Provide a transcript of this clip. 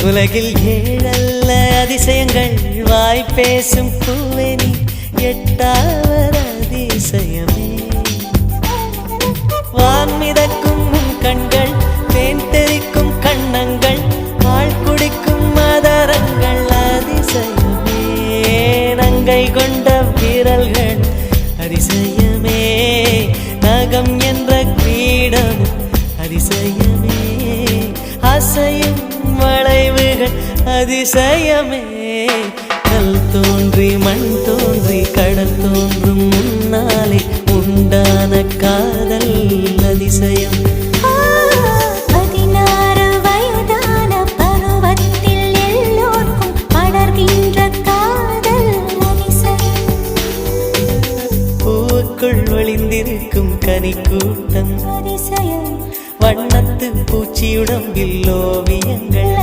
உலகில் ஏழல்ல அதிசயங்கள் வாய் பேசும் பூவெனி எட்டாவது அதிசயமே. வான் மிதக்கும் கண்கள், தேன் தெறிக்கும் கண்ணங்கள், பால் குடிக்கும் மதரங்கள் அதிசயமே. நங்கை கொண்ட விரல்கள் அதிசயமே. நகம் என்ற கிரீடம் அதிசயமே. அசையும் வளைவுகள் அதிசயமே. கல் தோன்றி மண் தோன்றி கடல் தோன்றும் முன்னாலே உண்டான காதல் அதிசயம். 16 வயதான பருவத்தில் எல்லோருக்கும் படர்கின்ற காதல் அதிசயம். பூவுக்குள் ஒளிந்திருக்கும் கனிக்கூட்டம் அதிசயம். வண்ணத்து பூச்சியுடம்பில் ஓவியங்கள்